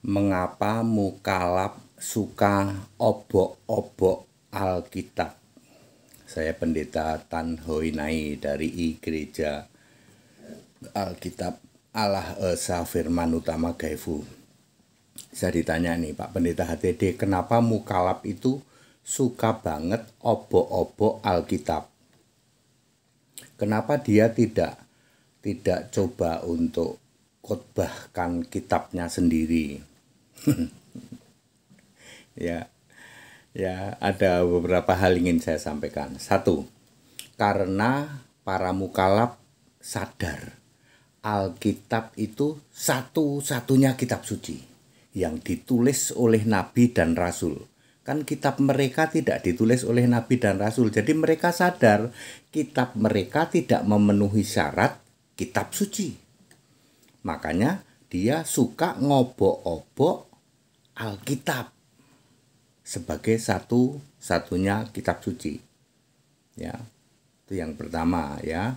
Mengapa Mukalab suka obok-obok Alkitab? Saya Pendeta Tan Hoi Nai dari Gereja Alkitab Allah Esa Firman Utama Gaifu. Saya ditanya nih Pak Pendeta HTD, kenapa Mukalab itu suka banget obok-obok Alkitab? Kenapa dia tidak coba untuk khotbahkan kitabnya sendiri? Ya, ada beberapa hal ingin saya sampaikan. Satu, karena para mukalab sadar Alkitab itu satu-satunya kitab suci yang ditulis oleh nabi dan rasul. Kan kitab mereka tidak ditulis oleh nabi dan rasul. Jadi mereka sadar kitab mereka tidak memenuhi syarat kitab suci. Makanya dia suka ngobok-obok Alkitab sebagai satu-satunya kitab suci. Ya. Itu yang pertama ya.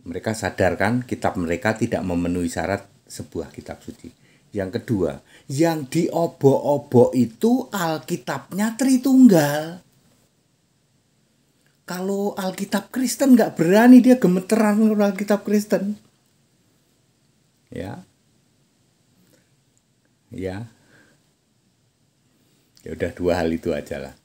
Mereka sadarkan kitab mereka tidak memenuhi syarat sebuah kitab suci. Yang kedua, yang diobok-obok itu Alkitabnya Tritunggal. Kalau Alkitab Kristen nggak berani, dia gemeteran kalau Alkitab Kristen. Ya. Ya udah, dua hal itu aja lah.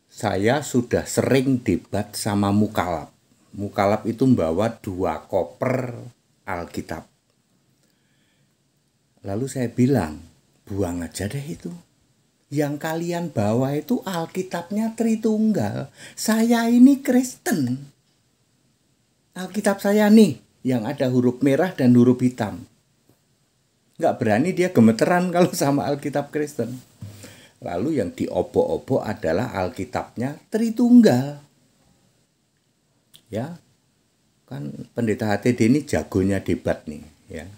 Saya sudah sering debat sama mukalab. Mukalab itu membawa 2 koper Alkitab. Lalu saya bilang, buang aja deh itu. Yang kalian bawa itu Alkitabnya Tritunggal. Saya ini Kristen. Alkitab saya nih, yang ada huruf merah dan huruf hitam. Nggak berani, dia gemeteran kalau sama Alkitab Kristen. Lalu yang diobok-obok adalah Alkitabnya Tritunggal. Ya, kan Pendeta HTD ini jagonya debat nih. Ya,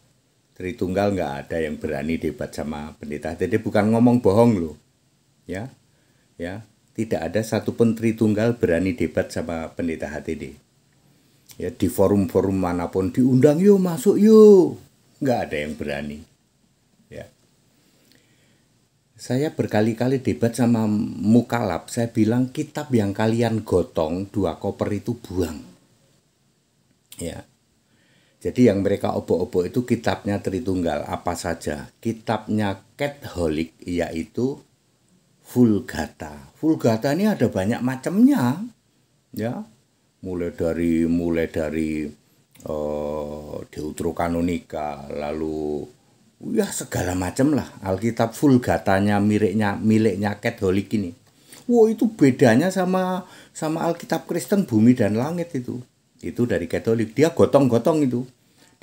Tritunggal nggak ada yang berani debat sama Pendeta HTD. Bukan ngomong bohong loh. Ya, tidak ada satupun Tritunggal berani debat sama Pendeta HTD. Ya, di forum-forum manapun diundang, yuk masuk yuk, nggak ada yang berani. Ya. Saya berkali-kali debat sama mukalab, saya bilang kitab yang kalian gotong 2 koper itu buang. Ya. Jadi yang mereka obok-obok itu kitabnya Tritunggal, apa saja. Kitabnya Katolik yaitu Vulgata. Vulgata ini ada banyak macamnya. Ya. Mulai dari Deuterokanonika, lalu ya segala macam lah. Alkitab Vulgatanya miliknya Katolik ini. Wow, itu bedanya sama Alkitab Kristen bumi dan langit itu. Itu dari Katolik, dia gotong-gotong itu.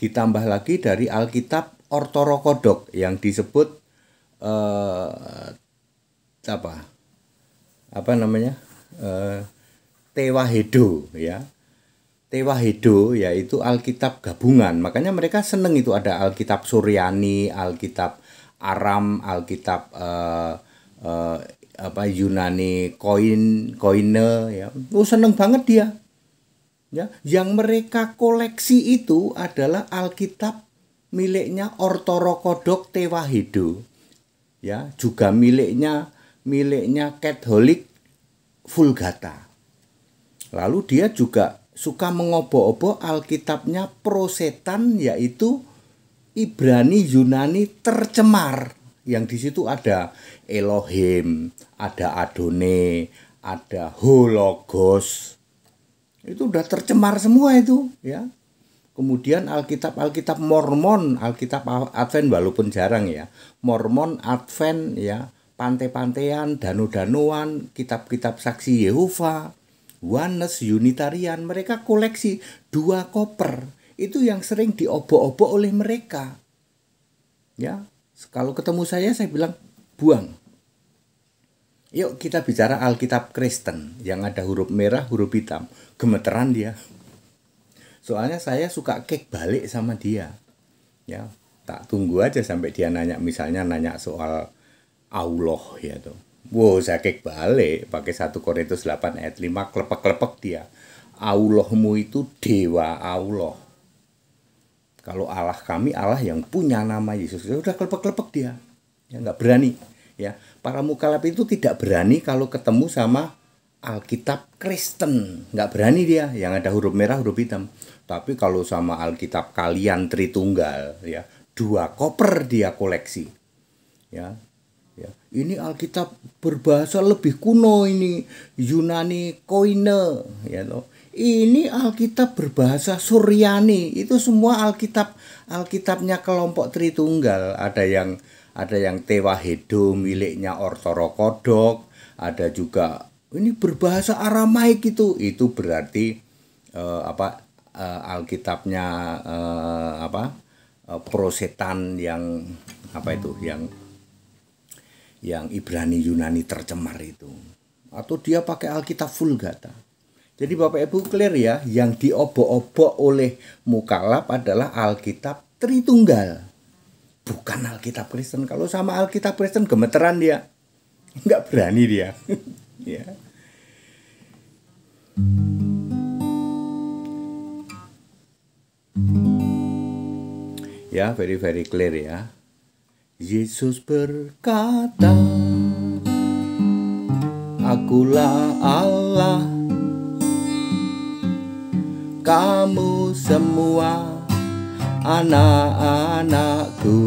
Ditambah lagi dari Alkitab Ortodoks yang disebut Tewahedo ya. Tewahedo yaitu Alkitab gabungan. Makanya mereka seneng itu ada Alkitab Suryani, Alkitab Aram, Alkitab Yunani Koine ya. Seneng banget dia. Ya, yang mereka koleksi itu adalah Alkitab miliknya Ortodoks Tewahedo. Ya, juga miliknya Katolik Vulgata. Lalu dia juga suka mengobok-obok Alkitabnya Prosetan yaitu Ibrani Yunani tercemar. Yang di situ ada Elohim, ada Adone, ada Hologos. Itu udah tercemar semua itu, ya. Kemudian Alkitab Mormon, Alkitab Advent walaupun jarang ya. Mormon, Advent ya, Pante-pantean, Danu-danuan, kitab-kitab Saksi Yehova, Oneness, Unitarian, mereka koleksi 2 koper. Itu yang sering diobok-obok oleh mereka. Ya, kalau ketemu saya bilang buang. Yuk kita bicara Alkitab Kristen yang ada huruf merah, huruf hitam. Gemeteran dia. Soalnya saya suka kek balik sama dia. Ya, tak tunggu aja sampai dia nanya, misalnya nanya soal Allah ya tuh. Wow, saya kek balik pakai 1 Korintus 8 ayat 5, klepek-klepek dia. Allahmu itu dewa Allah. Kalau Allah kami Allah yang punya nama Yesus, ya udah klepek-klepek dia, ya nggak berani. Ya, para mukalaf itu tidak berani kalau ketemu sama Alkitab Kristen, nggak berani dia, yang ada huruf merah huruf hitam. Tapi kalau sama Alkitab kalian Tritunggal, ya 2 koper dia koleksi. Ya, ya, ini Alkitab berbahasa lebih kuno, ini Yunani Koine, ya toh. Ini Alkitab berbahasa Suryani. Itu semua Alkitabnya kelompok Tritunggal. Ada yang Tewahedo miliknya Ortorokodok, ada juga ini berbahasa Aramaik itu berarti Alkitabnya Prosetan yang yang Ibrani Yunani tercemar itu, atau dia pakai Alkitab Vulgata. Jadi Bapak Ibu clear ya, yang diobok-obok oleh mukalaf adalah Alkitab Tritunggal, bukan Alkitab Kristen. Kalau sama Alkitab Kristen gemeteran dia, nggak berani dia. Ya. Ya, very clear ya. Yesus berkata, Akulah Allah, kamu semua anak-anakku.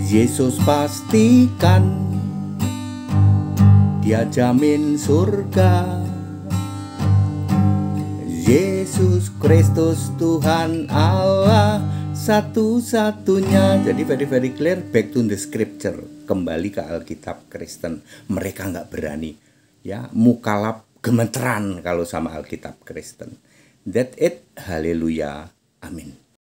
Yesus pastikan Dia jamin surga. Yesus Kristus Tuhan Allah satu-satunya. Jadi very clear, back to the scripture, kembali ke Alkitab Kristen. Mereka nggak berani, ya, mukalaf gemeteran kalau sama Alkitab Kristen. That it, haleluya, amin.